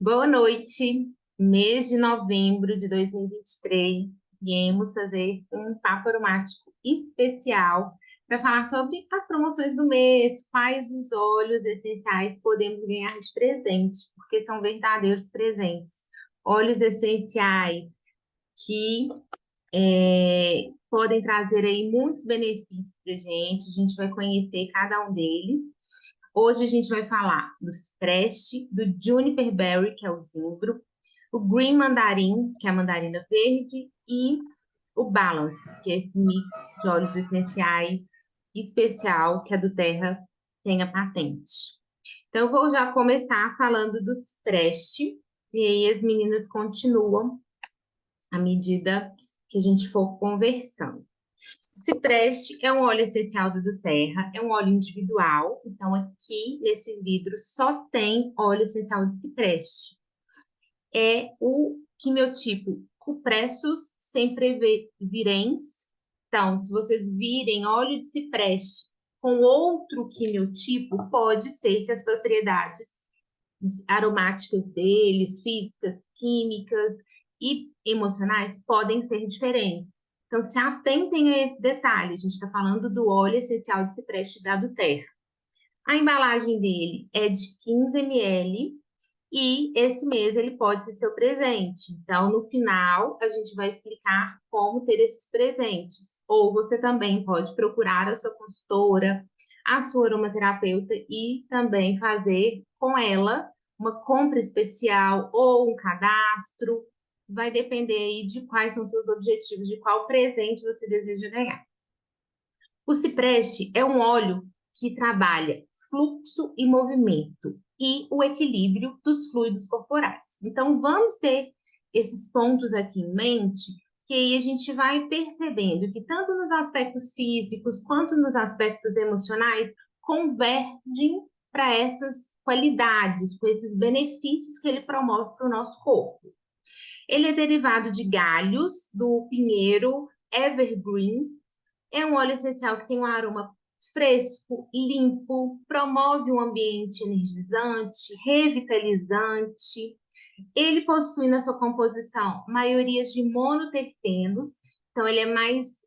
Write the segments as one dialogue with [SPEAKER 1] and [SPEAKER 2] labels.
[SPEAKER 1] Boa noite, mês de novembro de 2023. Viemos fazer um papo aromático especial para falar sobre as promoções do mês, quais os óleos essenciais podemos ganhar de presente, porque são verdadeiros presentes. Óleos essenciais que podem trazer aí muitos benefícios para a gente vai conhecer cada um deles. Hoje a gente vai falar do Cipreste, do Juniper Berry, que é o zimbro, o Green Mandarin, que é a mandarina verde, e o Balance, que é esse mix de óleos essenciais especial que a do Terra tem a patente. Então, eu vou já começar falando do Cipreste, e aí as meninas continuam à medida que a gente for conversando. Cipreste é um óleo essencial do Terra, é um óleo individual, então aqui nesse vidro só tem óleo essencial de cipreste. É o quimiotipo Cupressus semprevirens. Então, se vocês virem óleo de cipreste com outro quimiotipo, pode ser que as propriedades aromáticas deles, físicas, químicas e emocionais podem ser diferentes. Então, se atentem a esse detalhe. A gente está falando do óleo essencial de cipreste da Terra. A embalagem dele é de 15 ml e esse mês ele pode ser seu presente. Então, no final, a gente vai explicar como ter esses presentes. Ou você também pode procurar a sua consultora, a sua aromaterapeuta e também fazer com ela uma compra especial ou um cadastro. Vai depender aí de quais são seus objetivos, de qual presente você deseja ganhar. O cipreste é um óleo que trabalha fluxo e movimento e o equilíbrio dos fluidos corporais. Então, vamos ter esses pontos aqui em mente, que aí a gente vai percebendo que tanto nos aspectos físicos quanto nos aspectos emocionais convergem para essas qualidades, com esses benefícios que ele promove para o nosso corpo. Ele é derivado de galhos do pinheiro evergreen, é um óleo essencial que tem um aroma fresco, limpo, promove um ambiente energizante, revitalizante. Ele possui na sua composição maiorias de monoterpenos, então ele é mais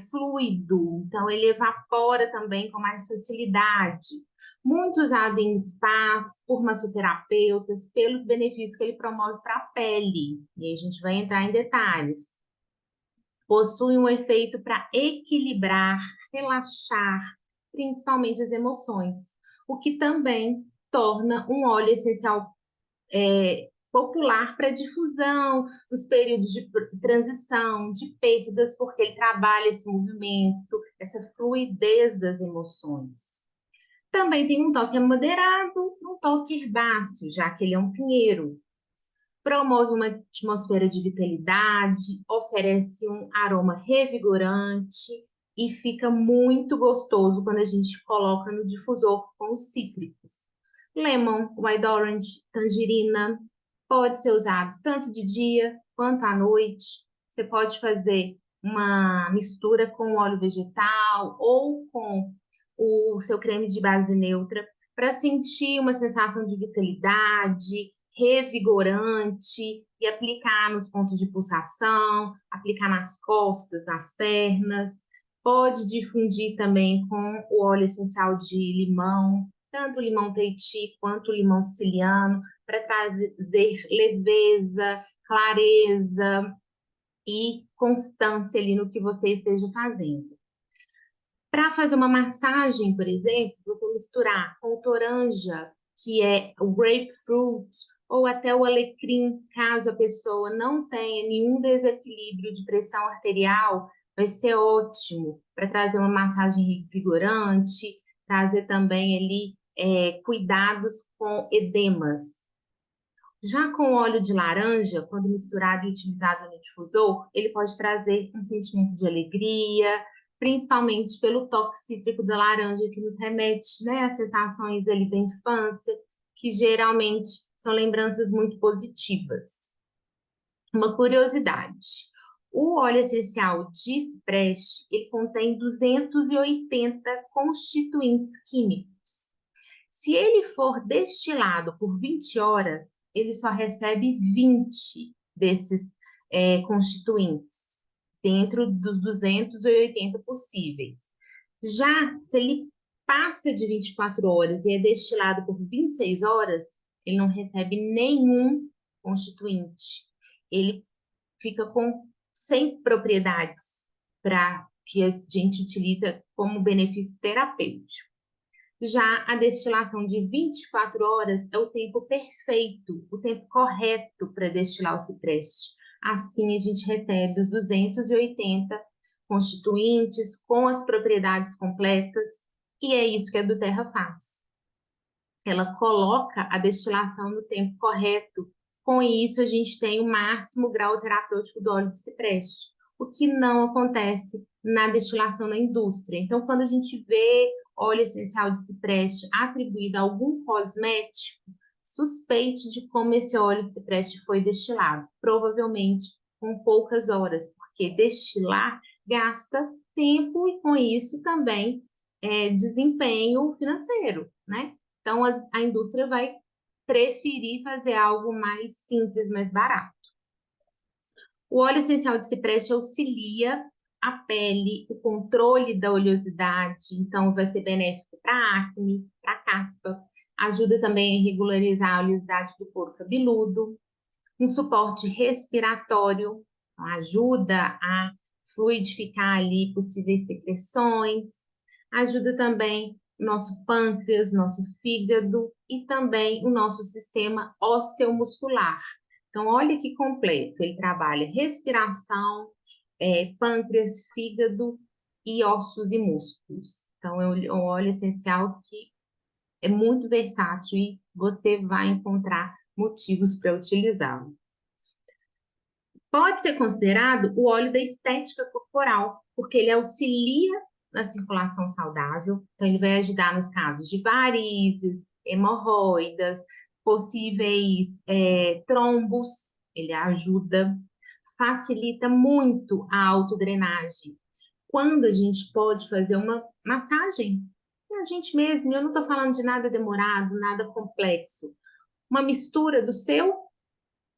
[SPEAKER 1] fluido, então ele evapora também com mais facilidade. Muito usado em spas, por massoterapeutas, pelos benefícios que ele promove para a pele. E aí a gente vai entrar em detalhes. Possui um efeito para equilibrar, relaxar, principalmente as emoções, o que também torna um óleo essencial popular para difusão nos períodos de transição, de perdas, porque ele trabalha esse movimento, essa fluidez das emoções. Também tem um toque moderado, um toque herbáceo, já que ele é um pinheiro. Promove uma atmosfera de vitalidade, oferece um aroma revigorante e fica muito gostoso quando a gente coloca no difusor com os cítricos. Lemon, white orange, tangerina, pode ser usado tanto de dia quanto à noite. Você pode fazer uma mistura com óleo vegetal ou com o seu creme de base neutra para sentir uma sensação de vitalidade, revigorante e aplicar nos pontos de pulsação, aplicar nas costas, nas pernas. Pode difundir também com o óleo essencial de limão, tanto o limão Tahiti quanto o limão siciliano, para trazer leveza, clareza e constância ali no que você esteja fazendo. Para fazer uma massagem, por exemplo, você misturar com o toranja, que é o grapefruit, ou até o alecrim, caso a pessoa não tenha nenhum desequilíbrio de pressão arterial, vai ser ótimo para trazer uma massagem revigorante, trazer também ali cuidados com edemas. Já com óleo de laranja, quando misturado e utilizado no difusor, ele pode trazer um sentimento de alegria, principalmente pelo toque cítrico da laranja, que nos remete, né, a sensações ali da infância, que geralmente são lembranças muito positivas. Uma curiosidade: o óleo essencial de cipreste, ele contém 280 constituintes químicos. Se ele for destilado por 20 horas, ele só recebe 20 desses constituintes, dentro dos 280 possíveis. Já se ele passa de 24 horas e é destilado por 26 horas, ele não recebe nenhum constituinte. Ele fica com 100 propriedades para que a gente utiliza como benefício terapêutico. Já a destilação de 24 horas é o tempo perfeito, o tempo correto para destilar o cipreste. Assim, a gente recebe os 280 constituintes com as propriedades completas, e é isso que a Duterra faz. Ela coloca a destilação no tempo correto. Com isso, a gente tem o máximo grau terapêutico do óleo de cipreste, o que não acontece na destilação na indústria. Então, quando a gente vê óleo essencial de cipreste atribuído a algum cosmético, suspeite de como esse óleo de cipreste foi destilado. Provavelmente com poucas horas, porque destilar gasta tempo e, com isso, também desempenho financeiro, né? Então, a indústria vai preferir fazer algo mais simples, mais barato. O óleo essencial de cipreste auxilia a pele, o controle da oleosidade, então vai ser benéfico para acne, para caspa, ajuda também a regularizar a oleosidade do couro cabeludo, um suporte respiratório, então ajuda a fluidificar ali possíveis secreções, ajuda também o nosso pâncreas, nosso fígado e também o nosso sistema osteomuscular. Então, olha que completo, ele trabalha respiração, pâncreas, fígado e ossos e músculos. Então, é um óleo essencial que é muito versátil e você vai encontrar motivos para utilizá-lo. Pode ser considerado o óleo da estética corporal, porque ele auxilia na circulação saudável, então ele vai ajudar nos casos de varizes, hemorroidas, possíveis trombos, ele ajuda, facilita muito a autodrenagem. Quando a gente pode fazer uma massagem, a gente mesmo, eu não estou falando de nada demorado, nada complexo, uma mistura do seu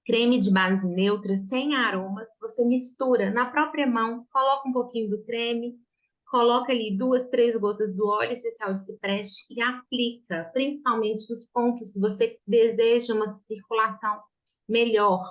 [SPEAKER 1] creme de base neutra, sem aromas, você mistura na própria mão, coloca um pouquinho do creme, coloca ali 2, 3 gotas do óleo essencial de cipreste e aplica, principalmente nos pontos que você deseja uma circulação melhor.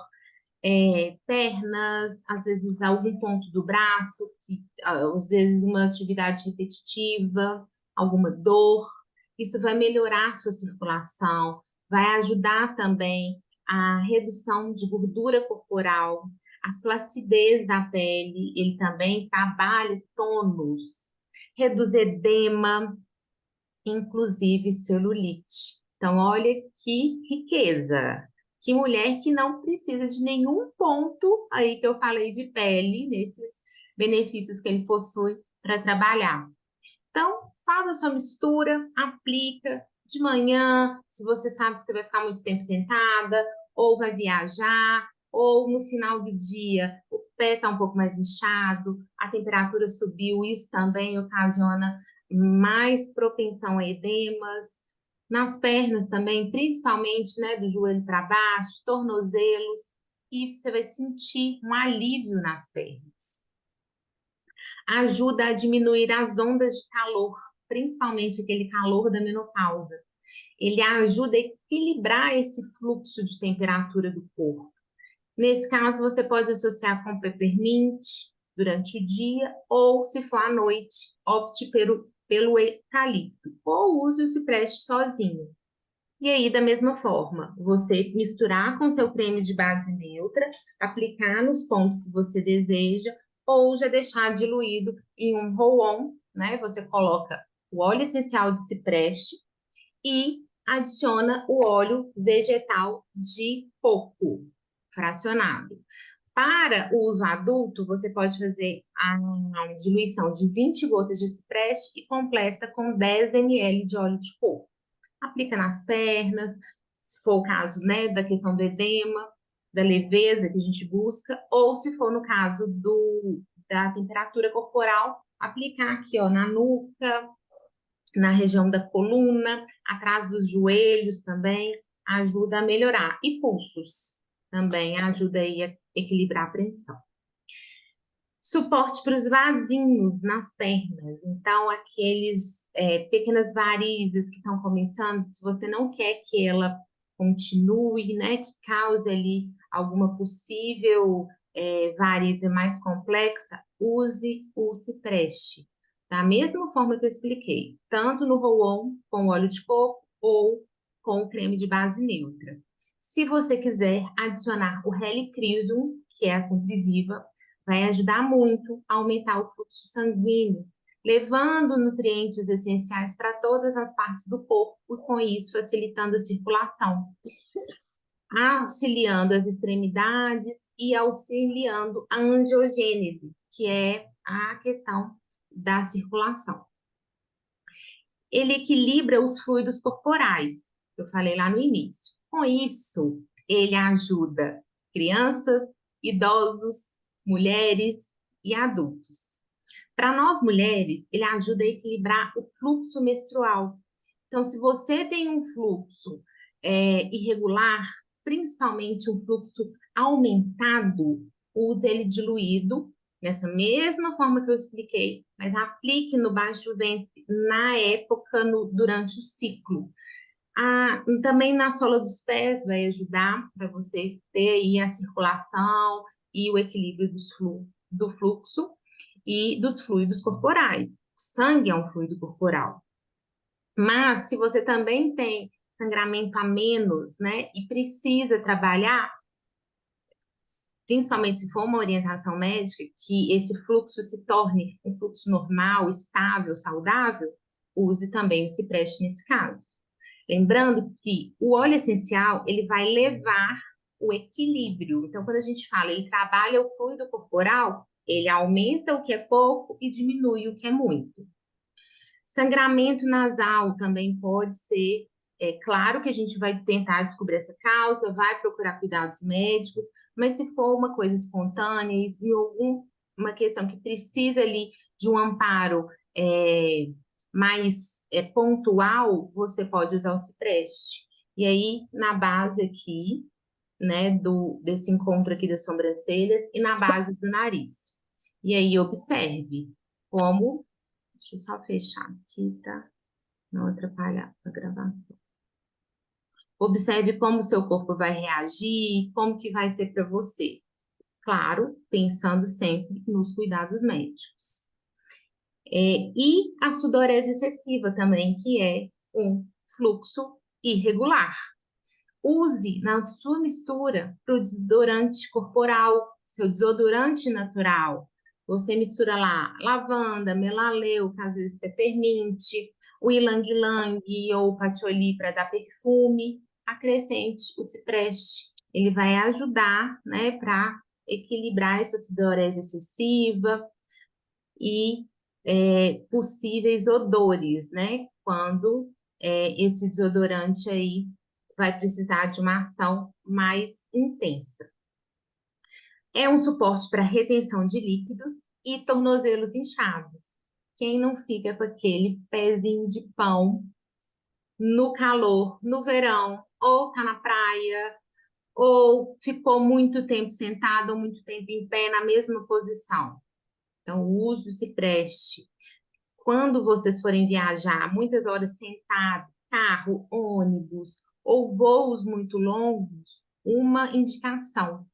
[SPEAKER 1] Pernas, às vezes algum ponto do braço, que às vezes uma atividade repetitiva, alguma dor. Isso vai melhorar a sua circulação, vai ajudar também a redução de gordura corporal, a flacidez da pele, ele também trabalha tônus, reduz edema, inclusive celulite. Então, olha que riqueza. Que mulher que não precisa de nenhum ponto aí que eu falei de pele, nesses benefícios que ele possui para trabalhar. Então, faz a sua mistura, aplica de manhã, se você sabe que você vai ficar muito tempo sentada, ou vai viajar, ou no final do dia o pé está um pouco mais inchado, a temperatura subiu, isso também ocasiona mais propensão a edemas. Nas pernas também, principalmente, né, do joelho para baixo, tornozelos, e você vai sentir um alívio nas pernas. Ajuda a diminuir as ondas de calor, principalmente aquele calor da menopausa. Ele ajuda a equilibrar esse fluxo de temperatura do corpo. Nesse caso, você pode associar com peppermint durante o dia, ou, se for à noite, opte pelo eucalipto, ou use o cipreste sozinho. E aí, da mesma forma, você misturar com seu creme de base neutra, aplicar nos pontos que você deseja, ou já deixar diluído em um roll-on, né? Você coloca o óleo essencial de cipreste e adiciona o óleo vegetal de coco fracionado. Para o uso adulto, você pode fazer a diluição de 20 gotas de cipreste e completa com 10 ml de óleo de coco. Aplica nas pernas, se for o caso, né, da questão do edema, da leveza que a gente busca, ou se for no caso da temperatura corporal, aplicar aqui, ó, na nuca, na região da coluna, atrás dos joelhos também. ajuda a melhorar. E pulsos também ajuda aí a equilibrar a pressão. Suporte para os vasinhos nas pernas. Então, aqueles pequenas varizes que estão começando, se você não quer que ela continue, né, que cause ali alguma possível varize mais complexa, use o cipreste. Da mesma forma que eu expliquei, tanto no roll-on com óleo de coco ou com o creme de base neutra. Se você quiser adicionar o Helichrysum, que é a Sempre Viva, vai ajudar muito a aumentar o fluxo sanguíneo, levando nutrientes essenciais para todas as partes do corpo e, com isso, facilitando a circulação, auxiliando as extremidades e auxiliando a angiogênese, que é a questão da circulação. Ele equilibra os fluidos corporais, que eu falei lá no início. Com isso, ele ajuda crianças, idosos, mulheres e adultos. Para nós mulheres, ele ajuda a equilibrar o fluxo menstrual. Então, se você tem um fluxo irregular, principalmente um fluxo aumentado, use ele diluído, nessa mesma forma que eu expliquei, mas aplique no baixo ventre na época, durante o ciclo. Também na sola dos pés vai ajudar para você ter aí a circulação e o equilíbrio do fluxo e dos fluidos corporais. O sangue é um fluido corporal. Mas se você também tem sangramento a menos, né, e precisa trabalhar, principalmente se for uma orientação médica, que esse fluxo se torne um fluxo normal, estável, saudável, use também o cipreste nesse caso. Lembrando que o óleo essencial, ele vai levar o equilíbrio. Então, quando a gente fala, ele trabalha o fluido corporal, ele aumenta o que é pouco e diminui o que é muito. Sangramento nasal também pode ser. É claro que a gente vai tentar descobrir essa causa, vai procurar cuidados médicos, mas se for uma coisa espontânea e alguma questão que precisa ali de um amparo mais pontual, você pode usar o cipreste. E aí, na base aqui, né, desse encontro aqui das sobrancelhas e na base do nariz. E aí, observe como. Deixa eu só fechar aqui para não atrapalhar a gravação. Observe como o seu corpo vai reagir, como que vai ser para você. Claro, pensando sempre nos cuidados médicos. E a sudorese excessiva também, que é um fluxo irregular. Use na sua mistura para o desodorante corporal, seu desodorante natural. Você mistura lá lavanda, melaleuca, às vezes peppermint, o ilang-ilang ou o patchouli para dar perfume. Acrescente o cipreste. Ele vai ajudar, né, para equilibrar essa sudorese excessiva e possíveis odores, né? Quando esse desodorante aí vai precisar de uma ação mais intensa. É um suporte para retenção de líquidos e tornozelos inchados. Quem não fica com aquele pezinho de pão no calor, no verão, ou tá na praia, ou ficou muito tempo sentado ou muito tempo em pé na mesma posição. Então, use o cipreste. Quando vocês forem viajar, muitas horas sentado, carro, ônibus ou voos muito longos, uma indicação.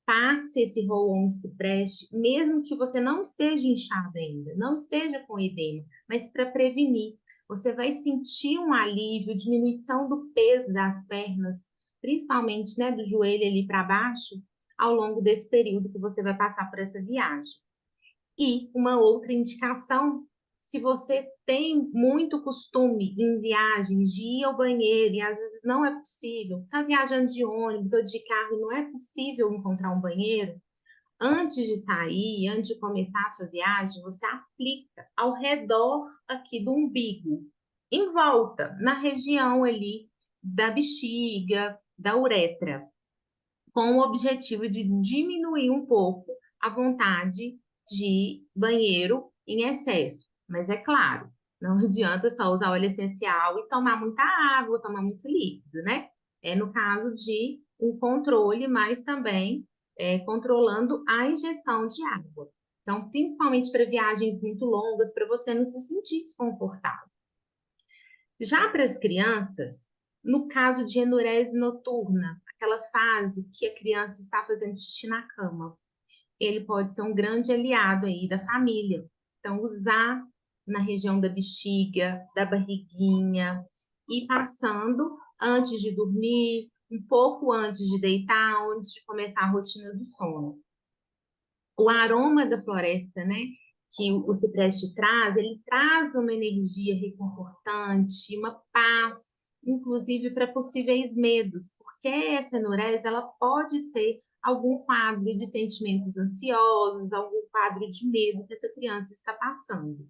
[SPEAKER 1] Passe esse roll-on de cipreste, mesmo que você não esteja inchado ainda, não esteja com edema, mas para prevenir. Você vai sentir um alívio, diminuição do peso das pernas, principalmente, né, do joelho ali para baixo, ao longo desse período que você vai passar por essa viagem. E uma outra indicação, se você tem muito costume em viagens de ir ao banheiro e às vezes não é possível, está viajando de ônibus ou de carro e não é possível encontrar um banheiro, antes de sair, antes de começar a sua viagem, você aplica ao redor aqui do umbigo, em volta, na região ali da bexiga, da uretra, com o objetivo de diminuir um pouco a vontade de banheiro em excesso. Mas é claro, não adianta só usar óleo essencial e tomar muita água, tomar muito líquido, né? no caso de um controle, mas também controlando a ingestão de água. Então, principalmente para viagens muito longas, para você não se sentir desconfortável. Já para as crianças, no caso de enurese noturna, aquela fase que a criança está fazendo xixi na cama, ele pode ser um grande aliado aí da família. Então, usar na região da bexiga, da barriguinha, e passando antes de dormir, um pouco antes de deitar, antes de começar a rotina do sono. O aroma da floresta, né, que o cipreste traz, ele traz uma energia reconfortante, uma paz, inclusive para possíveis medos, porque essa enurese, ela pode ser algum quadro de sentimentos ansiosos, algum quadro de medo que essa criança está passando.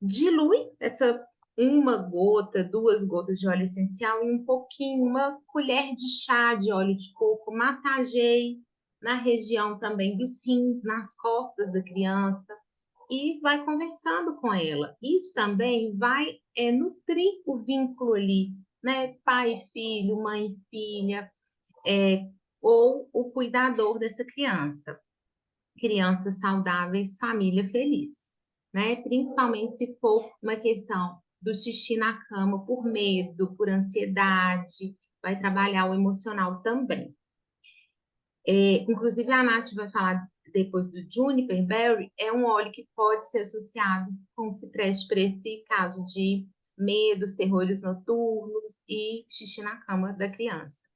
[SPEAKER 1] Dilui essa uma gota, 2 gotas de óleo essencial e um pouquinho, uma colher de chá de óleo de coco, massageie na região também dos rins, nas costas da criança e vai conversando com ela. Isso também vai nutrir o vínculo ali, né? Pai e filho, mãe e filha, ou o cuidador dessa criança. Crianças saudáveis, família feliz, né? Principalmente se for uma questão do xixi na cama por medo, por ansiedade, vai trabalhar o emocional também. Inclusive, a Nath vai falar depois do Juniper Berry, é um óleo que pode ser associado com o cipreste para esse caso de medos, terrores noturnos e xixi na cama da criança.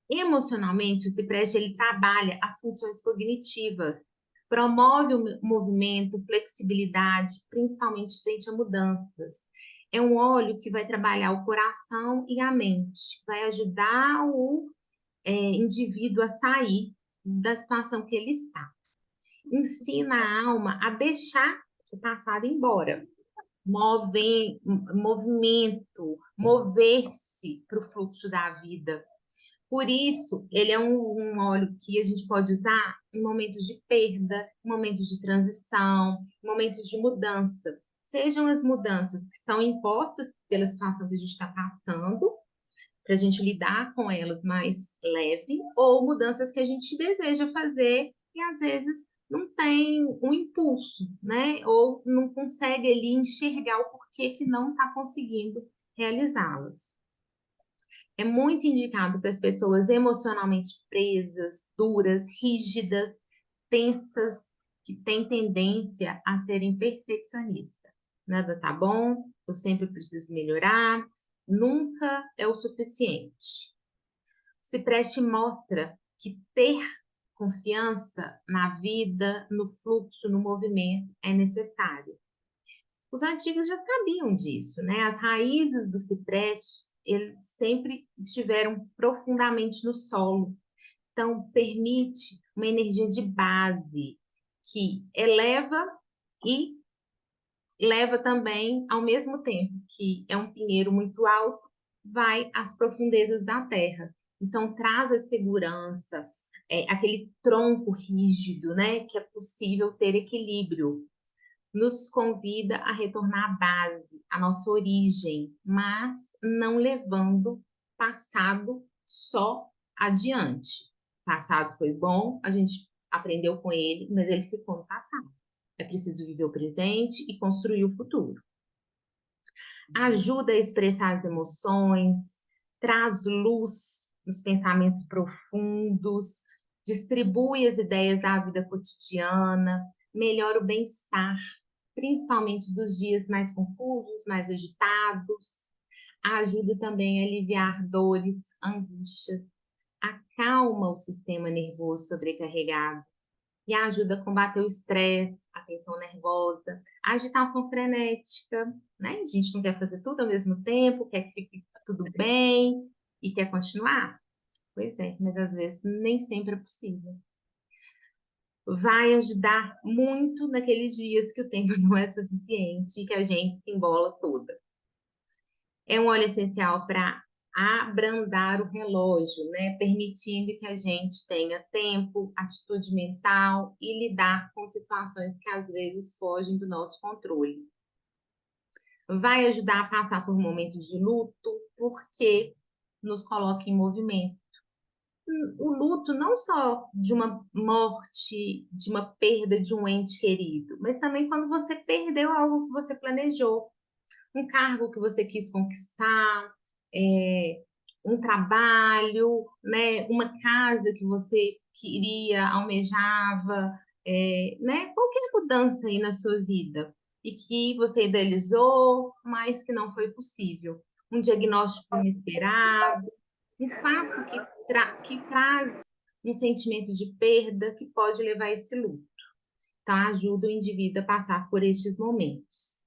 [SPEAKER 1] Emocionalmente, o cipreste ele trabalha as funções cognitivas, promove o movimento, flexibilidade, principalmente frente a mudanças. É um óleo que vai trabalhar o coração e a mente, vai ajudar o indivíduo a sair da situação que ele está. Ensina a alma a deixar o passado embora. Movimento, mover-se para o fluxo da vida. Por isso, ele é um óleo que a gente pode usar em momentos de perda, em momentos de transição, em momentos de mudança. Sejam as mudanças que estão impostas pela situação que a gente está passando, para a gente lidar com elas mais leve, ou mudanças que a gente deseja fazer e às vezes não tem um impulso, né? Ou não consegue ali enxergar o porquê que não está conseguindo realizá-las. É muito indicado para as pessoas emocionalmente presas, duras, rígidas, tensas, que têm tendência a serem perfeccionistas. Nada tá bom, eu sempre preciso melhorar, nunca é o suficiente. O cipreste mostra que ter confiança na vida, no fluxo, no movimento é necessário. Os antigos já sabiam disso, né? As raízes do cipreste, eles sempre estiveram profundamente no solo. Então, permite uma energia de base que eleva e leva também, ao mesmo tempo que é um pinheiro muito alto, vai às profundezas da terra. Então, traz a segurança, aquele tronco rígido, né? Que é possível ter equilíbrio, nos convida a retornar à base, à nossa origem, mas não levando passado só adiante. Passado foi bom, a gente aprendeu com ele, mas ele ficou no passado. É preciso viver o presente e construir o futuro. Ajuda a expressar as emoções, traz luz nos pensamentos profundos, distribui as ideias da vida cotidiana, melhora o bem-estar, principalmente dos dias mais confusos, mais agitados. Ajuda também a aliviar dores, angústias, acalma o sistema nervoso sobrecarregado e ajuda a combater o estresse, a tensão nervosa, a agitação frenética, né? A gente não quer fazer tudo ao mesmo tempo, quer que fique tudo bem e quer continuar. Pois é, mas às vezes nem sempre é possível. Vai ajudar muito naqueles dias que o tempo não é suficiente e que a gente se embola toda. É um óleo essencial para abrandar o relógio, né? Permitindo que a gente tenha tempo, atitude mental e lidar com situações que às vezes fogem do nosso controle. Vai ajudar a passar por momentos de luto, porque nos coloca em movimento. O luto não só de uma morte, de uma perda de um ente querido, mas também quando você perdeu algo que você planejou, um cargo que você quis conquistar, é, um trabalho, né, uma casa que você queria, almejava, né, qualquer mudança aí na sua vida e que você idealizou, mas que não foi possível. Um diagnóstico inesperado, um fato que traz um sentimento de perda que pode levar a esse luto. Então, ajuda o indivíduo a passar por estes momentos.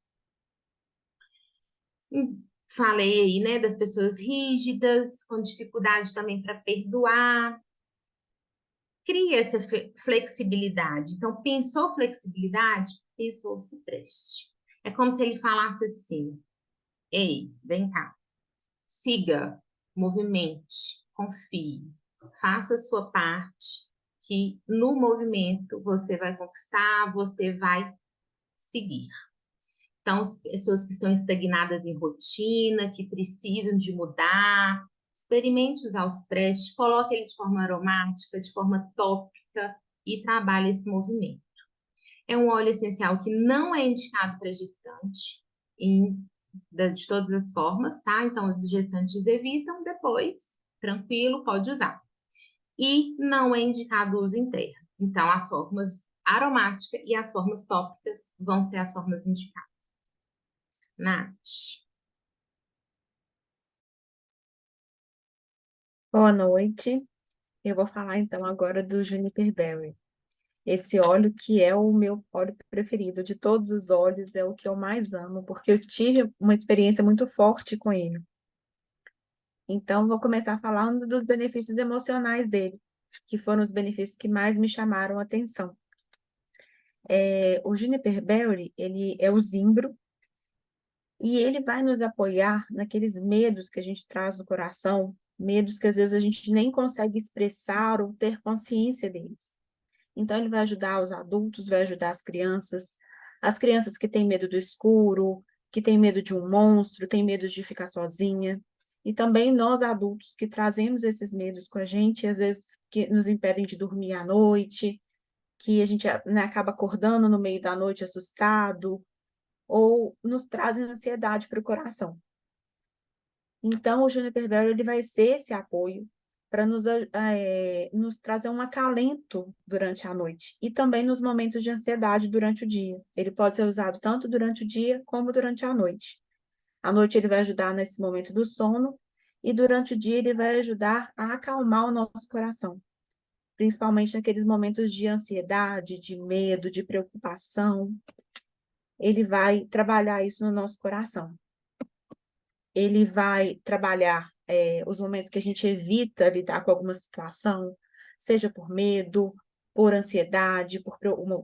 [SPEAKER 1] Falei aí, né, das pessoas rígidas, com dificuldade também para perdoar. Cria essa flexibilidade. Então, pensou flexibilidade, pensou se preste. É como se ele falasse assim: ei, vem cá, siga, movimente, confie, faça a sua parte, que no movimento você vai conquistar, você vai seguir. Então, as pessoas que estão estagnadas em rotina, que precisam de mudar, experimente usar os prestes, coloque ele de forma aromática, de forma tópica e trabalhe esse movimento. É um óleo essencial que não é indicado para gestante, de todas as formas, tá? Então, os gestantes evitam, depois, tranquilo, pode usar. E não é indicado o uso interno. Então, as formas aromática e as formas tópicas vão ser as formas indicadas. Nath.
[SPEAKER 2] Boa noite. Eu vou falar então agora do Juniper Berry. Esse óleo que é o meu óleo preferido de todos os óleos, é o que eu mais amo, porque eu tive uma experiência muito forte com ele. Então, vou começar falando dos benefícios emocionais dele, que foram os benefícios que mais me chamaram a atenção. O Juniper Berry, ele é o zimbro, e ele vai nos apoiar naqueles medos que a gente traz no coração, medos que às vezes a gente nem consegue expressar ou ter consciência deles. Então, ele vai ajudar os adultos, vai ajudar as crianças que têm medo do escuro, que têm medo de um monstro, têm medo de ficar sozinha. E também nós adultos que trazemos esses medos com a gente, às vezes que nos impedem de dormir à noite, que a gente, né, acaba acordando no meio da noite assustado, ou nos trazem ansiedade para o coração. Então, o Juniper Berry ele vai ser esse apoio para nos trazer um acalento durante a noite e também nos momentos de ansiedade durante o dia. Ele pode ser usado tanto durante o dia como durante a noite. À noite ele vai ajudar nesse momento do sono e durante o dia ele vai ajudar a acalmar o nosso coração, principalmente naqueles momentos de ansiedade, de medo, de preocupação. Ele vai trabalhar isso no nosso coração. Ele vai trabalhar os momentos que a gente evita lidar com alguma situação, seja por medo, por ansiedade, por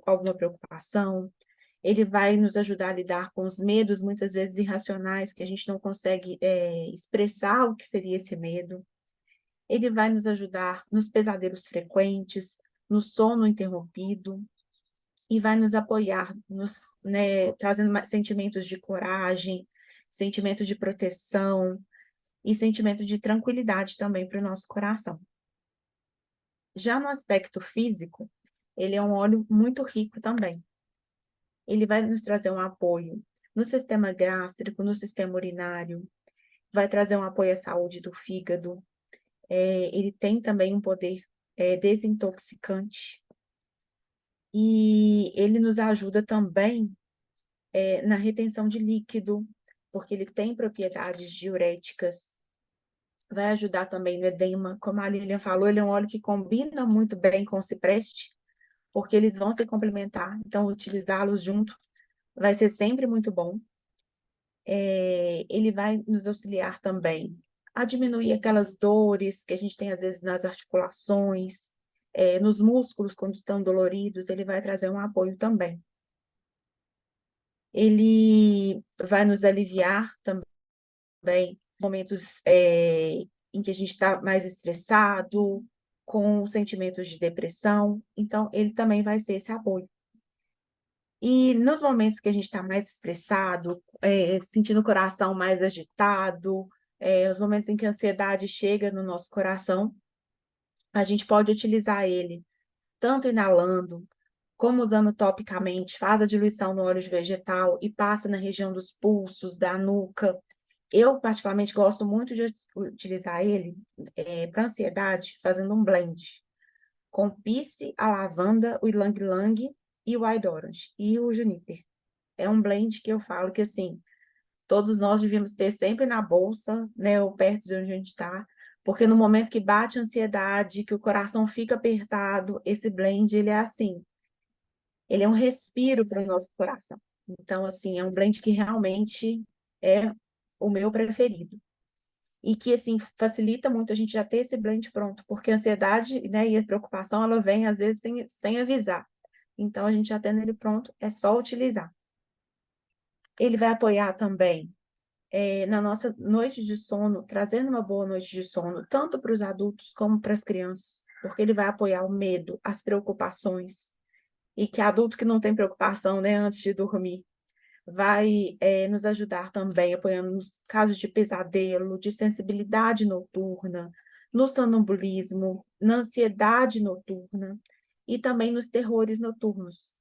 [SPEAKER 2] alguma preocupação. Ele vai nos ajudar a lidar com os medos, muitas vezes irracionais, que a gente não consegue expressar o que seria esse medo. Ele vai nos ajudar nos pesadelos frequentes, no sono interrompido, e vai nos apoiar, né, trazendo sentimentos de coragem, sentimento de proteção, e sentimento de tranquilidade também para o nosso coração. Já no aspecto físico, ele é um óleo muito rico também. Ele vai nos trazer um apoio no sistema gástrico, no sistema urinário, vai trazer um apoio à saúde do fígado. Ele tem também um poder desintoxicante. E ele nos ajuda também na retenção de líquido, porque ele tem propriedades diuréticas, vai ajudar também no edema. Como a Lilian falou, ele é um óleo que combina muito bem com o cipreste, porque eles vão se complementar, então utilizá-los junto vai ser sempre muito bom. Ele vai nos auxiliar também a diminuir aquelas dores que a gente tem às vezes nas articulações, nos músculos quando estão doloridos, ele vai trazer um apoio também. Ele vai nos aliviar também momentos em que a gente está mais estressado, com sentimentos de depressão, então ele também vai ser esse apoio. E nos momentos que a gente está mais estressado, sentindo o coração mais agitado, os momentos em que a ansiedade chega no nosso coração, a gente pode utilizar ele tanto inalando, como usando topicamente, faz a diluição no óleo de vegetal e passa na região dos pulsos, da nuca. Eu, particularmente, gosto muito de utilizar ele para ansiedade, fazendo um blend com pisse, a lavanda, o ylang-ylang e o white orange e o juniper. É um blend que eu falo que, assim, todos nós devíamos ter sempre na bolsa, né, ou perto de onde a gente está, porque no momento que bate a ansiedade, que o coração fica apertado, esse blend, ele é assim, ele é um respiro para o nosso coração. Então, assim, é um blend que realmente é o meu preferido. E que, assim, facilita muito a gente já ter esse blend pronto, porque a ansiedade, né, e a preocupação, ela vem, às vezes, sem avisar. Então, a gente já tendo ele pronto, é só utilizar. Ele vai apoiar também na nossa noite de sono, trazendo uma boa noite de sono, tanto para os adultos como para as crianças, porque ele vai apoiar o medo, as preocupações, e que adulto que não tem preocupação, né, antes de dormir, vai nos ajudar também, apoiando nos casos de pesadelo, de sensibilidade noturna, no sonambulismo, na ansiedade noturna e também nos terrores noturnos.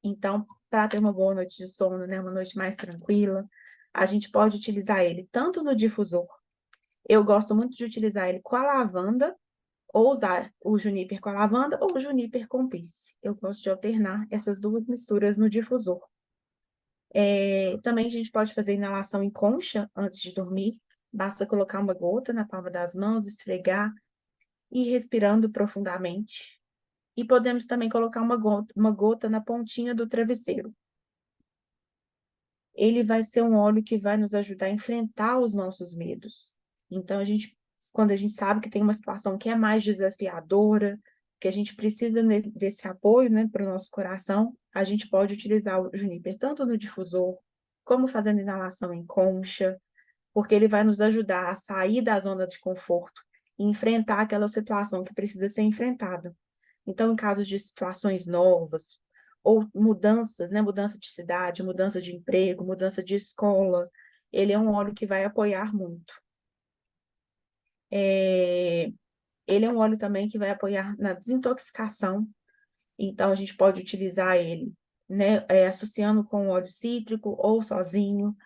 [SPEAKER 2] Então, para ter uma boa noite de sono, né, uma noite mais tranquila, a gente pode utilizar ele tanto no difusor. Eu gosto muito de utilizar ele com a lavanda, ou usar o juniper com a lavanda, ou o juniper com pisse. Eu gosto de alternar essas duas misturas no difusor. Também a gente pode fazer inalação em concha antes de dormir. Basta colocar uma gota na palma das mãos, esfregar e ir respirando profundamente. E podemos também colocar uma gota na pontinha do travesseiro. Ele vai ser um óleo que vai nos ajudar a enfrentar os nossos medos. Então, quando a gente sabe que tem uma situação que é mais desafiadora, que a gente precisa desse apoio, né, para o nosso coração, a gente pode utilizar o juniper tanto no difusor, como fazendo inalação em concha, porque ele vai nos ajudar a sair da zona de conforto e enfrentar aquela situação que precisa ser enfrentada. Então, em casos de situações novas, ou mudanças, né? Mudança de cidade, mudança de emprego, mudança de escola, ele é um óleo que vai apoiar muito. Ele é um óleo também que vai apoiar na desintoxicação, então a gente pode utilizar ele, né? Associando com óleo cítrico ou sozinho.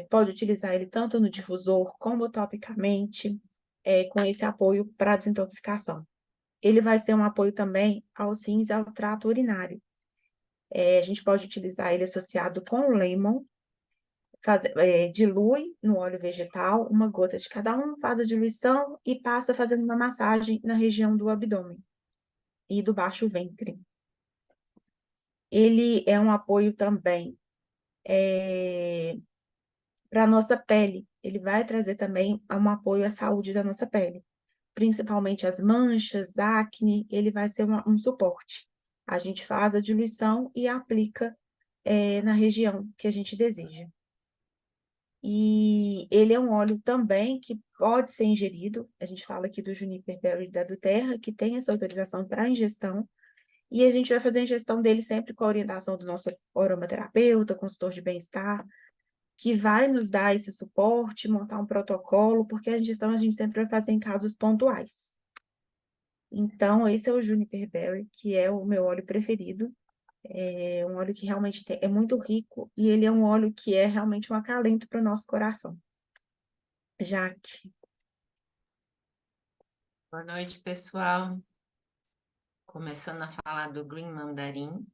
[SPEAKER 2] Pode utilizar ele tanto no difusor como topicamente, com esse apoio para desintoxicação. Ele vai ser um apoio também aos rins e ao trato urinário. A gente pode utilizar ele associado com o lemon, dilui no óleo vegetal, uma gota de cada um, faz a diluição e passa fazendo uma massagem na região do abdômen e do baixo ventre. Ele é um apoio também para a nossa pele. Ele vai trazer também um apoio à saúde da nossa pele, principalmente as manchas, acne, ele vai ser um suporte. A gente faz a diluição e aplica na região que a gente deseja. E ele é um óleo também que pode ser ingerido. A gente fala aqui do Juniper Berry da Doterra, que tem essa autorização para ingestão. E a gente vai fazer a ingestão dele sempre com a orientação do nosso aromaterapeuta, consultor de bem-estar, que vai nos dar esse suporte, montar um protocolo, porque a ingestão a gente sempre vai fazer em casos pontuais. Então, esse é o Juniper Berry, que é o meu óleo preferido. É um óleo que realmente é muito rico e ele é um óleo que é realmente um acalento para o nosso coração. Jaque.
[SPEAKER 3] Boa noite, pessoal. Começando a falar do Green Mandarim,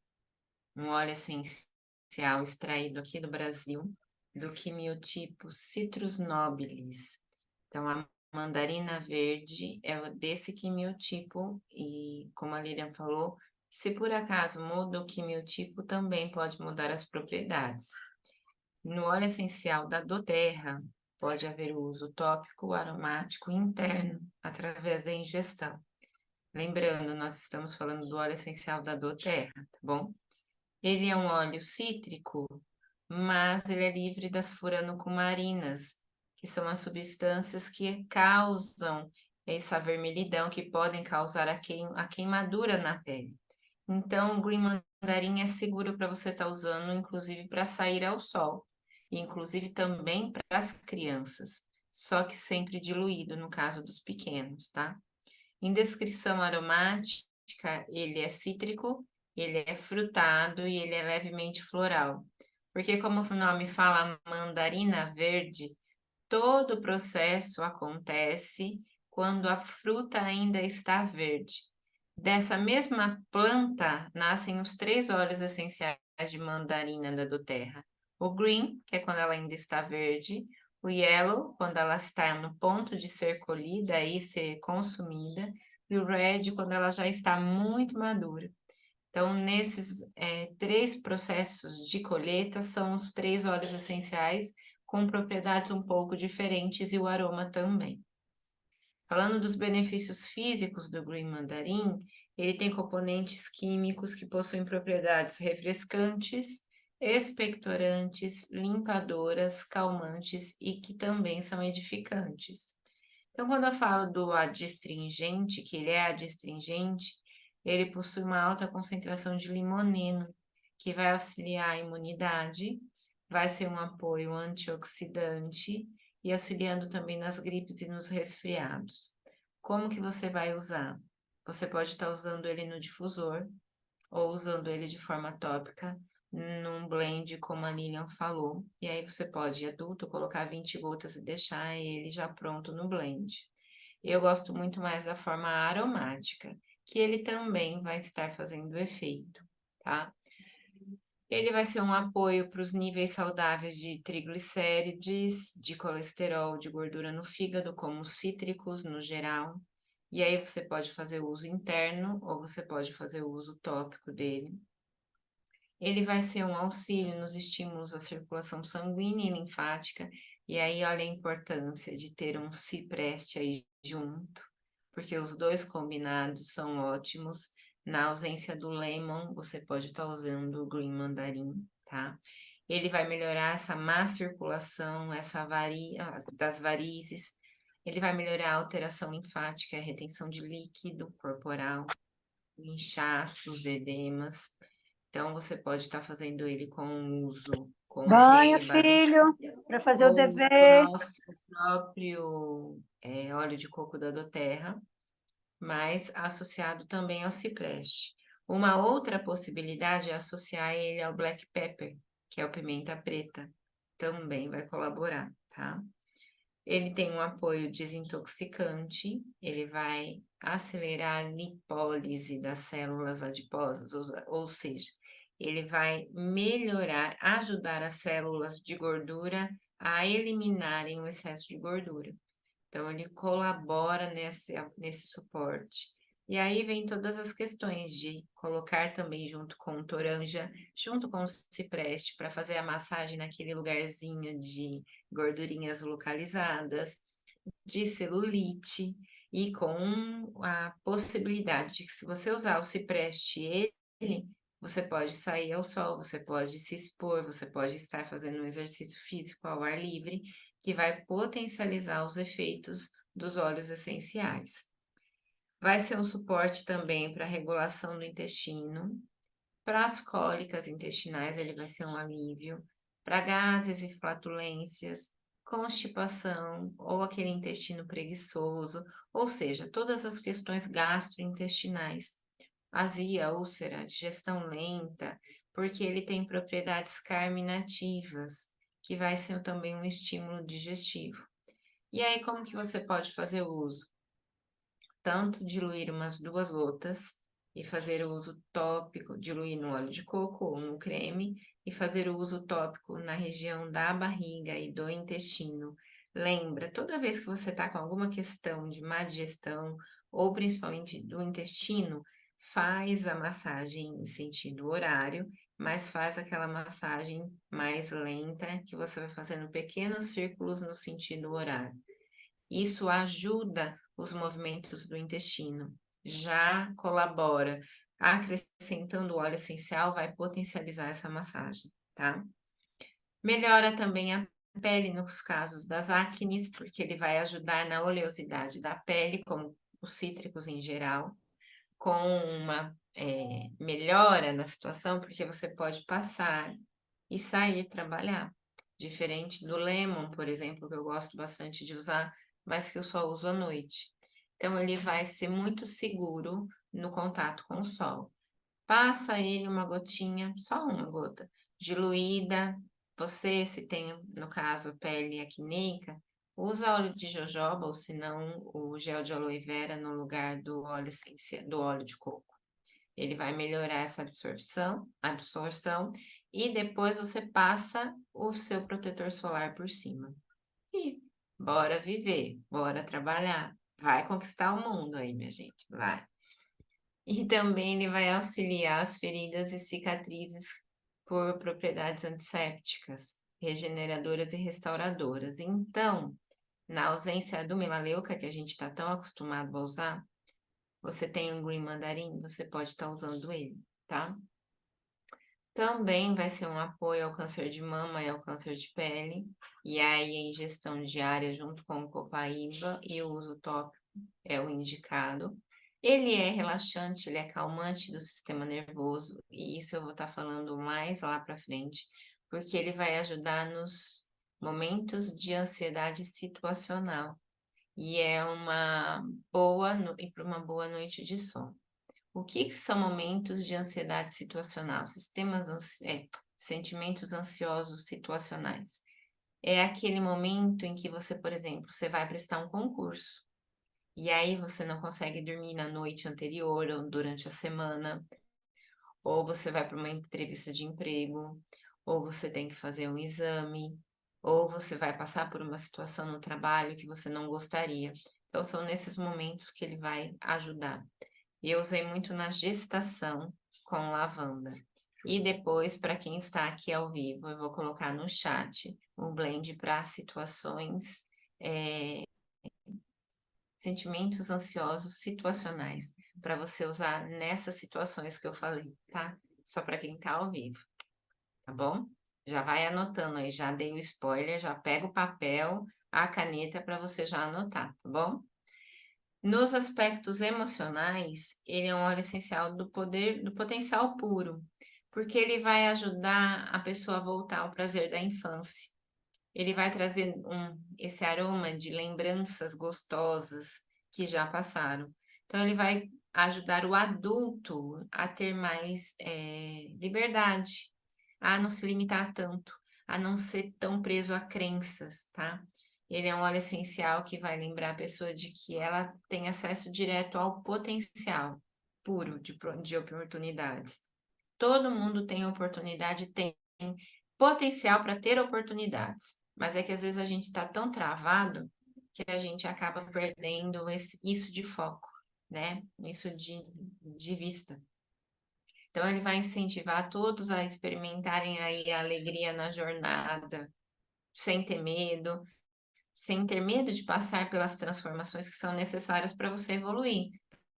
[SPEAKER 3] um óleo essencial extraído aqui do Brasil, do quimiotipo Citrus nobilis. Então, a mandarina verde é desse quimiotipo e, como a Lilian falou, se por acaso muda o quimiotipo, também pode mudar as propriedades. No óleo essencial da doTERRA, pode haver o uso tópico, aromático e interno, através da ingestão. Lembrando, nós estamos falando do óleo essencial da doTERRA, tá bom? Ele é um óleo cítrico, mas ele é livre das furanocumarinas, que são as substâncias que causam essa vermelhidão, que podem causar a queimadura na pele. Então, o Green Mandarim é seguro para você estar usando, inclusive para sair ao sol. inclusive também para as crianças, só que sempre diluído no caso dos pequenos, tá? Em descrição aromática, ele é cítrico, ele é frutado e ele é levemente floral. Porque como o nome fala, mandarina verde, todo o processo acontece quando a fruta ainda está verde. Dessa mesma planta nascem os 3 óleos essenciais de mandarina da doTERRA. O green, que é quando ela ainda está verde, o yellow, quando ela está no ponto de ser colhida e ser consumida, e o red, quando ela já está muito madura. Então, nesses 3 processos de colheita, são os 3 óleos essenciais, com propriedades um pouco diferentes e o aroma também. Falando dos benefícios físicos do Green Mandarim, ele tem componentes químicos que possuem propriedades refrescantes, expectorantes, limpadoras, calmantes e que também são edificantes. Então, quando eu falo do adstringente, que ele é adstringente, ele possui uma alta concentração de limoneno, que vai auxiliar a imunidade, vai ser um apoio antioxidante e auxiliando também nas gripes e nos resfriados. Como que você vai usar? Você pode estar usando ele no difusor ou usando ele de forma tópica, num blend, como a Lilian falou. E aí você pode, adulto, colocar 20 gotas e deixar ele já pronto no blend. Eu gosto muito mais da forma aromática, que ele também vai estar fazendo efeito, tá? Ele vai ser um apoio para os níveis saudáveis de triglicérides, de colesterol, de gordura no fígado, como os cítricos no geral. E aí você pode fazer uso interno ou você pode fazer o uso tópico dele. Ele vai ser um auxílio nos estímulos à circulação sanguínea e linfática. E aí olha a importância de ter um cipreste aí junto, porque os dois combinados são ótimos. Na ausência do lemon, você pode estar usando o green mandarim, tá? Ele vai melhorar essa má circulação, das varizes. Ele vai melhorar a alteração linfática, a retenção de líquido corporal, inchaços, edemas. Então, você pode estar fazendo ele com uso com um
[SPEAKER 4] Banho,
[SPEAKER 3] creme base
[SPEAKER 4] filho, para fazer o
[SPEAKER 3] ou
[SPEAKER 4] dever.
[SPEAKER 3] o próprio óleo de coco da doTERRA, mas associado também ao cipreste. Uma outra possibilidade é associar ele ao black pepper, que é o pimenta preta. Também vai colaborar, tá? Ele tem um apoio desintoxicante, ele vai acelerar a lipólise das células adiposas, ou seja, ele vai melhorar, ajudar as células de gordura a eliminarem o excesso de gordura. Então, ele colabora nesse suporte. E aí vem todas as questões de colocar também junto com o toranja, junto com o cipreste, para fazer a massagem naquele lugarzinho de gordurinhas localizadas, de celulite, e com a possibilidade de que se você usar o cipreste ele, você pode sair ao sol, você pode se expor, você pode estar fazendo um exercício físico ao ar livre, que vai potencializar os efeitos dos óleos essenciais. Vai ser um suporte também para a regulação do intestino, para as cólicas intestinais, ele vai ser um alívio, para gases e flatulências, constipação ou aquele intestino preguiçoso, ou seja, todas as questões gastrointestinais, azia, úlcera, digestão lenta, porque ele tem propriedades carminativas, que vai ser também um estímulo digestivo. E aí, como que você pode fazer o uso? Tanto diluir umas 2 gotas e fazer o uso tópico, diluir no óleo de coco ou no creme e fazer o uso tópico na região da barriga e do intestino. Lembra, toda vez que você está com alguma questão de má digestão ou principalmente do intestino, faz a massagem em sentido horário, mas faz aquela massagem mais lenta, que você vai fazendo pequenos círculos no sentido horário. Isso ajuda os movimentos do intestino, já colabora. Acrescentando o óleo essencial, vai potencializar essa massagem, tá? Melhora também a pele nos casos das acnes, porque ele vai ajudar na oleosidade da pele, como os cítricos em geral, com uma melhora na situação, porque você pode passar e sair trabalhar. Diferente do lemon, por exemplo, que eu gosto bastante de usar, mas que eu só uso à noite. Então, ele vai ser muito seguro no contato com o sol. Passa ele uma gotinha, só uma gota, diluída. Você, se tem, no caso, pele acneica, usa óleo de jojoba ou se não, o gel de aloe vera no lugar do óleo do óleo de coco. Ele vai melhorar essa absorção e depois você passa o seu protetor solar por cima. E bora viver, bora trabalhar. Vai conquistar o mundo aí, minha gente, vai. E também ele vai auxiliar as feridas e cicatrizes por propriedades antissépticas, regeneradoras e restauradoras. Então, na ausência do melaleuca, que a gente está tão acostumado a usar, você tem um green mandarim, você pode estar usando ele, tá? Também vai ser um apoio ao câncer de mama e ao câncer de pele, e aí a ingestão diária junto com o copaíba e o uso tópico é o indicado. Ele é relaxante, ele é calmante do sistema nervoso, e isso eu vou estar falando mais lá para frente, porque ele vai ajudar nos momentos de ansiedade situacional, e é e para uma boa noite de sono. O que são momentos de ansiedade situacional? Sentimentos ansiosos situacionais. É aquele momento em que você, por exemplo, você vai prestar um concurso. E aí você não consegue dormir na noite anterior ou durante a semana. Ou você vai para uma entrevista de emprego. Ou você tem que fazer um exame. Ou você vai passar por uma situação no trabalho que você não gostaria. Então, são nesses momentos que ele vai ajudar. E eu usei muito na gestação com lavanda. E depois, para quem está aqui ao vivo, eu vou colocar no chat um blend para situações, sentimentos ansiosos situacionais, para você usar nessas situações que eu falei, tá? Só para quem está ao vivo, tá bom? Já vai anotando aí, já dei o spoiler, já pega o papel, a caneta para você já anotar, tá bom? Nos aspectos emocionais, ele é um óleo essencial do potencial puro, porque ele vai ajudar a pessoa a voltar ao prazer da infância. Ele vai trazer esse aroma de lembranças gostosas que já passaram. Então, ele vai ajudar o adulto a ter mais liberdade, a não se limitar tanto, a não ser tão preso a crenças, tá? Ele é um óleo essencial que vai lembrar a pessoa de que ela tem acesso direto ao potencial puro de oportunidades. Todo mundo tem oportunidade, tem potencial para ter oportunidades, mas é que às vezes a gente está tão travado que a gente acaba perdendo isso de foco, né? Isso de vista. Então, ele vai incentivar todos a experimentarem aí a alegria na jornada, sem ter medo, sem ter medo de passar pelas transformações que são necessárias para você evoluir,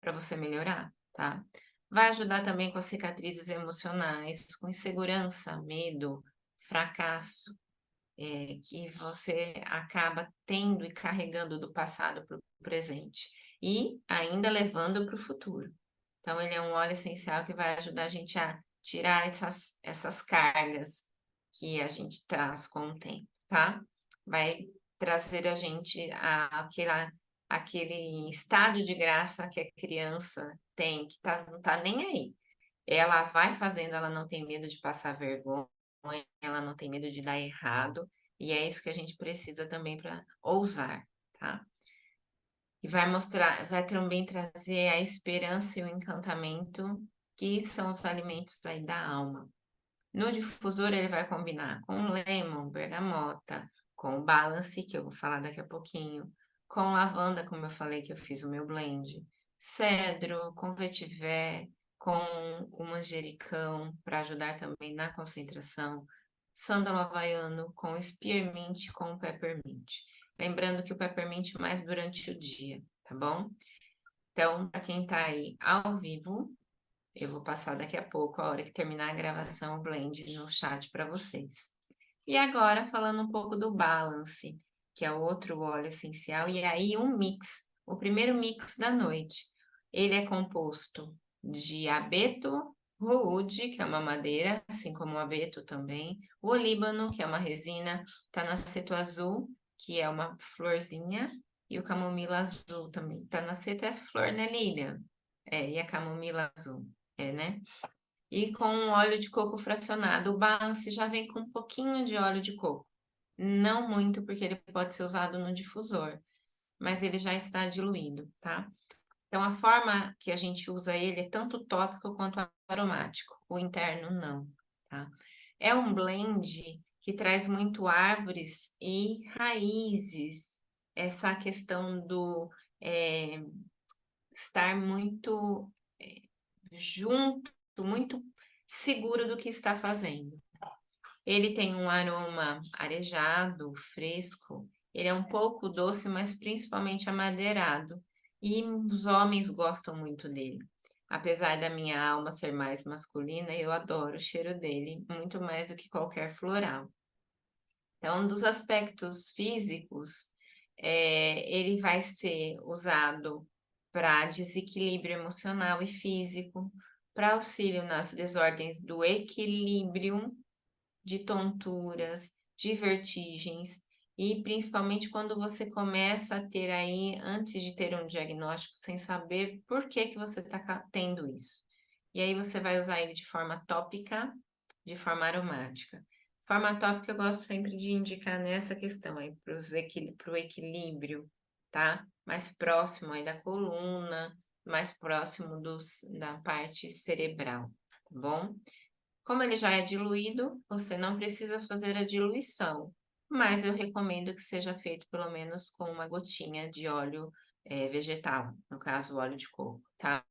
[SPEAKER 3] para você melhorar, tá? Vai ajudar também com as cicatrizes emocionais, com insegurança, medo, fracasso, que você acaba tendo e carregando do passado para o presente e ainda levando para o futuro. Então, ele é um óleo essencial que vai ajudar a gente a tirar essas cargas que a gente traz com o tempo, tá? Vai trazer a gente aquele estado de graça que a criança tem, que não tá nem aí. Ela vai fazendo, ela não tem medo de passar vergonha, ela não tem medo de dar errado, e é isso que a gente precisa também para ousar, tá? E vai também trazer a esperança e o encantamento, que são os alimentos aí da alma. No difusor, ele vai combinar com lemon, bergamota, com balance, que eu vou falar daqui a pouquinho, com lavanda, como eu falei que eu fiz o meu blend, cedro, com vetiver, com o manjericão, para ajudar também na concentração, sândalo havaiano, com spearmint, com peppermint. Lembrando que o peppermint mais durante o dia, tá bom? Então, para quem está aí ao vivo, eu vou passar daqui a pouco, a hora que terminar a gravação, o blend no chat para vocês. E agora, falando um pouco do Balance, que é outro óleo essencial, e aí um mix, o primeiro mix da noite. Ele é composto de abeto, o oud, que é uma madeira, assim como o abeto também, o olíbano, que é uma resina, o tanaceto azul, que é uma florzinha, e o camomila azul também. Tanaceto é flor, né, Lilian? E a camomila azul, né? E com óleo de coco fracionado. O balance já vem com um pouquinho de óleo de coco. Não muito, porque ele pode ser usado no difusor, mas ele já está diluído, tá? Então, a forma que a gente usa ele é tanto tópico quanto aromático. O interno, não, tá? É um blend que traz muito árvores e raízes. Essa questão do estar muito junto, muito seguro do que está fazendo. Ele tem um aroma arejado, fresco. Ele é um pouco doce, mas principalmente amadeirado. E os homens gostam muito dele. Apesar da minha alma ser mais masculina, eu adoro o cheiro dele, muito mais do que qualquer floral. Então, dos aspectos físicos, ele vai ser usado para desequilíbrio emocional e físico, para auxílio nas desordens do equilíbrio, de tonturas, de vertigens, e principalmente quando você começa a ter aí, antes de ter um diagnóstico, sem saber por que que você está tendo isso. E aí você vai usar ele de forma tópica, de forma aromática. Forma tópica eu gosto sempre de indicar nessa questão aí, para o equilíbrio, tá? Mais próximo aí da coluna, mais próximo da parte cerebral, tá bom? Como ele já é diluído, você não precisa fazer a diluição, mas eu recomendo que seja feito pelo menos com uma gotinha de óleo vegetal, no caso, óleo de coco, tá?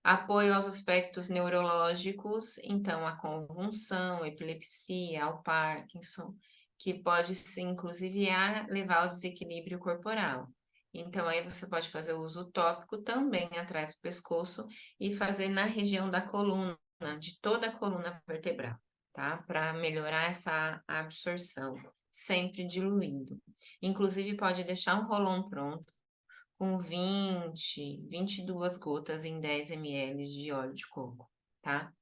[SPEAKER 3] Apoio aos aspectos neurológicos, então a convulsão, epilepsia, ao Parkinson, que pode, inclusive, levar ao desequilíbrio corporal. Então, aí você pode fazer o uso tópico também atrás do pescoço e fazer na região da coluna, de toda a coluna vertebral, tá? Para melhorar essa absorção, sempre diluindo. Inclusive, pode deixar um rolão pronto com 22 gotas em 10 ml de óleo de coco, tá?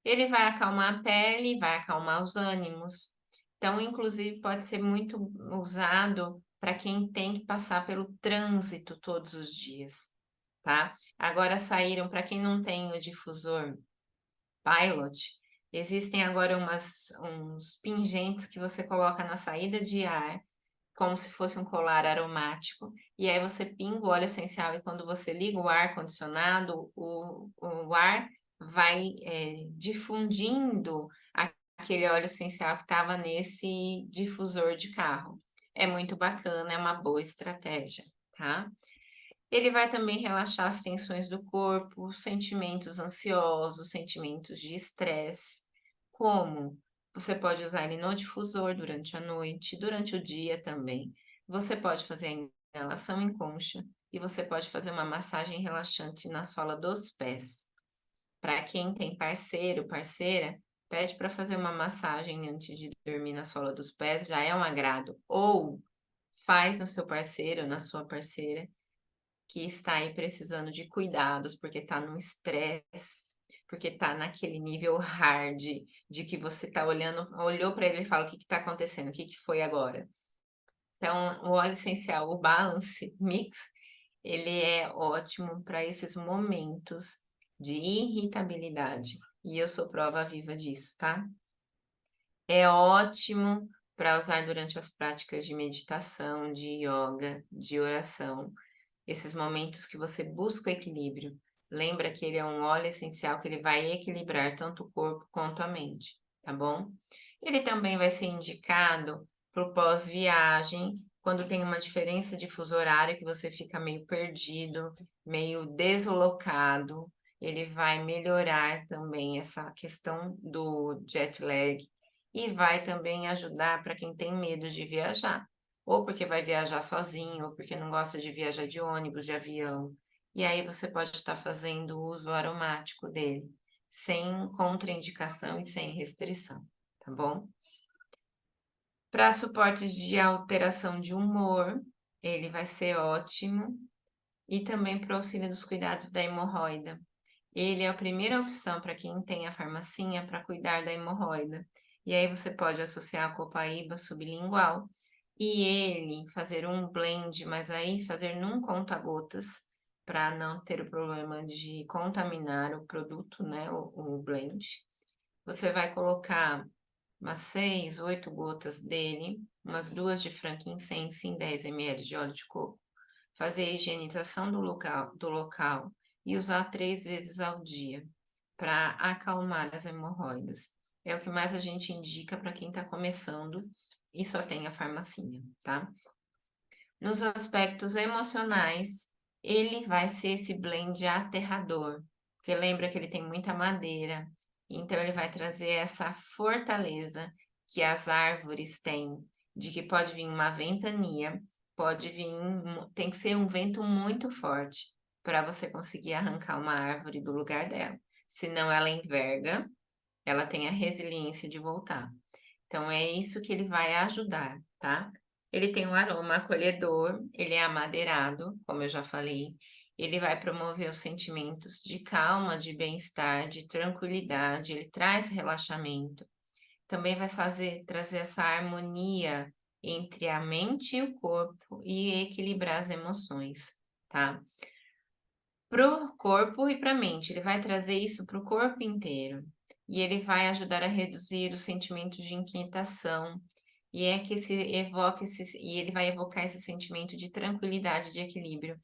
[SPEAKER 3] Ele vai acalmar a pele, vai acalmar os ânimos. Então, inclusive, pode ser muito usado para quem tem que passar pelo trânsito todos os dias, tá? Agora saíram, para quem não tem o difusor Pilot, existem agora uns pingentes que você coloca na saída de ar, como se fosse um colar aromático, e aí você pinga o óleo essencial e quando você liga o ar-condicionado, o ar vai difundindo aquele óleo essencial que estava nesse difusor de carro. É muito bacana, é uma boa estratégia, tá? Ele vai também relaxar as tensões do corpo, sentimentos ansiosos, sentimentos de estresse. Como? Você pode usar ele no difusor durante a noite, durante o dia também. Você pode fazer a inalação em concha e você pode fazer uma massagem relaxante na sola dos pés. Para quem tem parceiro, parceira, pede para fazer uma massagem antes de dormir na sola dos pés, já é um agrado. Ou faz no seu parceiro, na sua parceira, que está aí precisando de cuidados, porque está no estresse, porque está naquele nível hard de que você está olhou para ele e fala: o que está acontecendo? O que foi agora? Então, o óleo essencial, o Balance Mix, ele é ótimo para esses momentos de irritabilidade. E eu sou prova viva disso, tá? É ótimo para usar durante as práticas de meditação, de yoga, de oração. Esses momentos que você busca o equilíbrio. Lembra que ele é um óleo essencial que ele vai equilibrar tanto o corpo quanto a mente, tá bom? Ele também vai ser indicado para o pós-viagem, quando tem uma diferença de fuso horário que você fica meio perdido, meio deslocado. Ele vai melhorar também essa questão do jet lag e vai também ajudar para quem tem medo de viajar ou porque vai viajar sozinho, ou porque não gosta de viajar de ônibus, de avião. E aí você pode estar fazendo uso aromático dele, sem contraindicação e sem restrição, tá bom? Para suportes de alteração de humor, ele vai ser ótimo. E também para o auxílio dos cuidados da hemorroida. Ele é a primeira opção para quem tem a farmacinha para cuidar da hemorroida. E aí você pode associar a copaíba sublingual e ele fazer um blend, mas aí fazer num conta-gotas para não ter o problema de contaminar o produto, né, o blend. Você vai colocar umas 6, 8 gotas dele, umas 2 de frankincense em 10 ml de óleo de coco. Fazer a higienização do local e usar 3 vezes ao dia para acalmar as hemorroidas. É o que mais a gente indica para quem está começando e só tem a farmacinha, tá? Nos aspectos emocionais, ele vai ser esse blend aterrador, porque lembra que ele tem muita madeira, então ele vai trazer essa fortaleza que as árvores têm, de que pode vir uma ventania, pode vir, tem que ser um vento muito forte para você conseguir arrancar uma árvore do lugar dela, senão ela enverga, ela tem a resiliência de voltar. Então é isso que ele vai ajudar, tá? Ele tem um aroma acolhedor, ele é amadeirado, como eu já falei. Ele vai promover os sentimentos de calma, de bem-estar, de tranquilidade, ele traz relaxamento. Também vai trazer essa harmonia entre a mente e o corpo e equilibrar as emoções, tá? Pro corpo e para a mente, ele vai trazer isso para o corpo inteiro. E ele vai ajudar a reduzir o sentimento de inquietação. E é que e ele vai evocar esse sentimento de tranquilidade, de equilíbrio.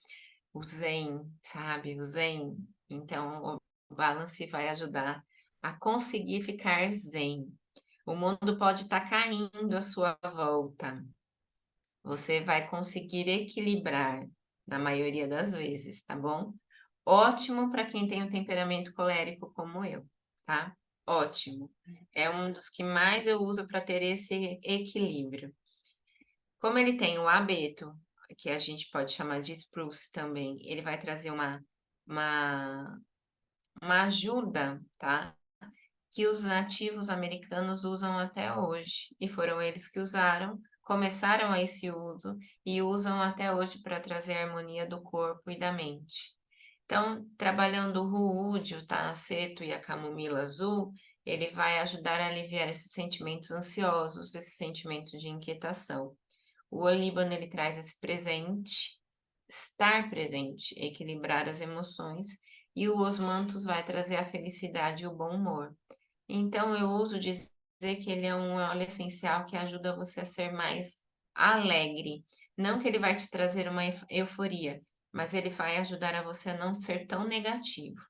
[SPEAKER 3] O Zen, sabe? O Zen. Então, o Balance vai ajudar a conseguir ficar zen. O mundo pode estar caindo à sua volta. Você vai conseguir equilibrar na maioria das vezes, tá bom? Ótimo para quem tem um temperamento colérico como eu, tá? Ótimo. É um dos que mais eu uso para ter esse equilíbrio. Como ele tem o abeto, que a gente pode chamar de spruce também, ele vai trazer uma ajuda, tá? Que os nativos americanos usam até hoje. E foram eles que começaram a esse uso e usam até hoje para trazer a harmonia do corpo e da mente. Então, trabalhando o ruúde, o tanaceto e a camomila azul, ele vai ajudar a aliviar esses sentimentos ansiosos, esses sentimentos de inquietação. O olíbano, ele traz esse presente, estar presente, equilibrar as emoções, e o osmanthus vai trazer a felicidade e o bom humor. Então, eu ouso dizer que ele é um óleo essencial que ajuda você a ser mais alegre. Não que ele vai te trazer uma euforia, mas ele vai ajudar a você a não ser tão negativo,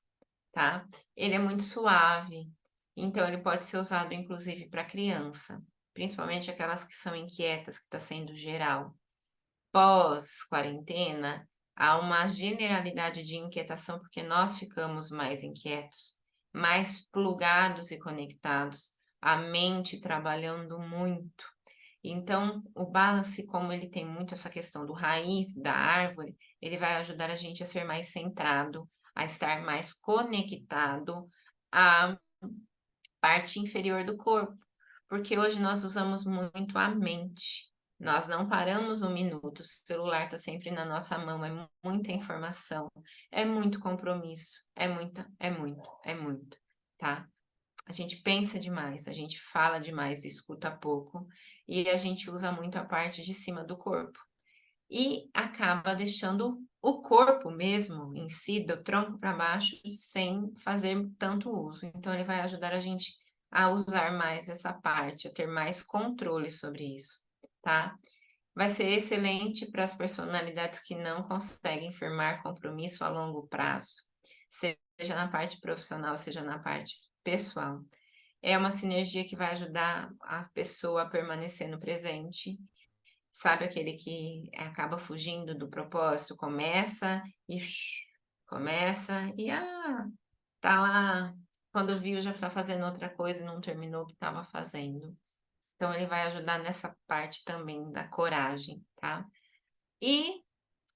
[SPEAKER 3] tá? Ele é muito suave, então ele pode ser usado inclusive para criança, principalmente aquelas que são inquietas, que está sendo geral. Pós-quarentena, há uma generalidade de inquietação porque nós ficamos mais inquietos, mais plugados e conectados, a mente trabalhando muito. Então, o balance, como ele tem muito essa questão do raiz da árvore, ele vai ajudar a gente a ser mais centrado, a estar mais conectado à parte inferior do corpo, porque hoje nós usamos muito a mente. Nós não paramos um minuto, o celular está sempre na nossa mão, é muita informação, é muito compromisso, é muito, tá? A gente pensa demais, a gente fala demais, escuta pouco, e a gente usa muito a parte de cima do corpo. E acaba deixando o corpo mesmo em si, do tronco para baixo, sem fazer tanto uso. Então, ele vai ajudar a gente a usar mais essa parte, a ter mais controle sobre isso, tá? Vai ser excelente para as personalidades que não conseguem firmar compromisso a longo prazo, seja na parte profissional, seja na parte pessoal. É uma sinergia que vai ajudar a pessoa a permanecer no presente. Sabe aquele que acaba fugindo do propósito? Começa e tá lá. Quando viu, já tá fazendo outra coisa e não terminou o que estava fazendo. Então, ele vai ajudar nessa parte também da coragem, tá? E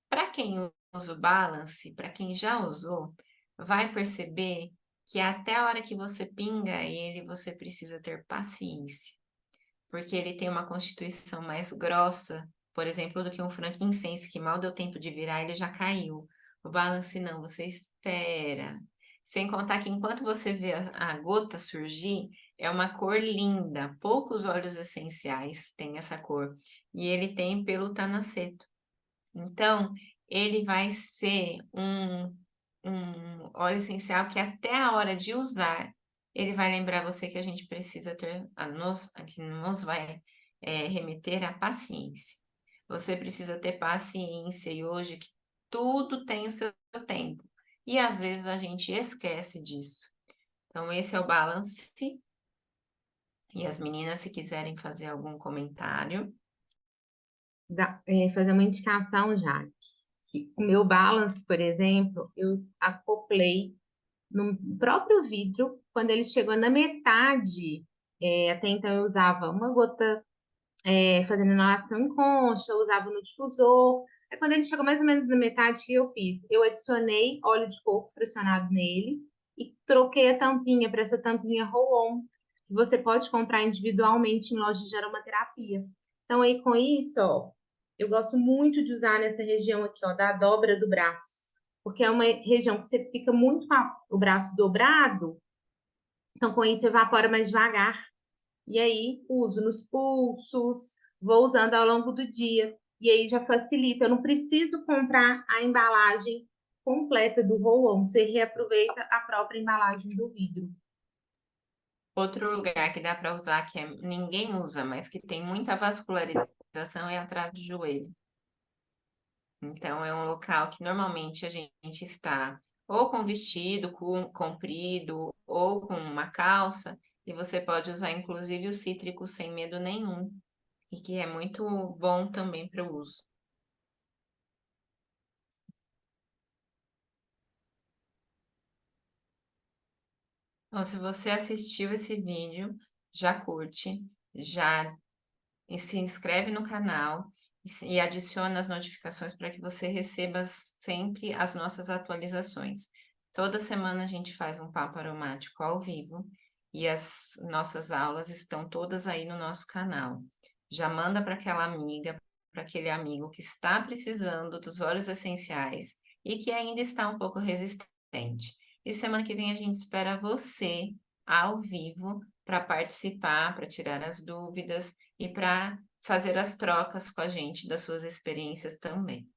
[SPEAKER 3] para quem usa o balance, para quem já usou, vai perceber que até a hora que você pinga ele, você precisa ter paciência, porque ele tem uma constituição mais grossa, por exemplo, do que um frankincense, que mal deu tempo de virar, ele já caiu. O balance não, você espera. Sem contar que enquanto você vê a gota surgir, é uma cor linda. Poucos óleos essenciais têm essa cor. E ele tem pelutanaceto. Então, ele vai ser um óleo essencial que até a hora de usar, ele vai lembrar você que a gente precisa ter, que nos vai remeter à paciência. Você precisa ter paciência e hoje que tudo tem o seu tempo. E às vezes a gente esquece disso. Então, esse é o balance. E as meninas, se quiserem fazer algum comentário.
[SPEAKER 1] Fazer uma indicação, Jaque. Que o meu balance, por exemplo, eu acoplei no próprio vidro, quando ele chegou na metade, até então eu usava uma gota fazendo inalação em concha, eu usava no difusor. Aí quando ele chegou mais ou menos na metade, o que eu fiz? Eu adicionei óleo de coco pressionado nele e troquei a tampinha para essa tampinha roll-on, que você pode comprar individualmente em lojas de aromaterapia. Então aí com isso, ó, eu gosto muito de usar nessa região aqui, ó, da dobra do braço, porque é uma região que você fica muito com o braço dobrado, então com isso evapora mais devagar. E aí, uso nos pulsos, vou usando ao longo do dia. E aí já facilita. Eu não preciso comprar a embalagem completa do roll-on. Você reaproveita a própria embalagem do vidro.
[SPEAKER 3] Outro lugar que dá para usar, que ninguém usa, mas que tem muita vascularização, é atrás do joelho. Então, é um local que normalmente a gente está ou com vestido comprido ou com uma calça, e você pode usar inclusive o cítrico sem medo nenhum, e que é muito bom também para o uso. Então, se você assistiu esse vídeo, já curte, já se inscreve no canal e adiciona as notificações para que você receba sempre as nossas atualizações. Toda semana a gente faz um papo aromático ao vivo e as nossas aulas estão todas aí no nosso canal. Já manda para aquela amiga, para aquele amigo que está precisando dos óleos essenciais e que ainda está um pouco resistente. E semana que vem a gente espera você ao vivo para participar, para tirar as dúvidas e para fazer as trocas com a gente das suas experiências também.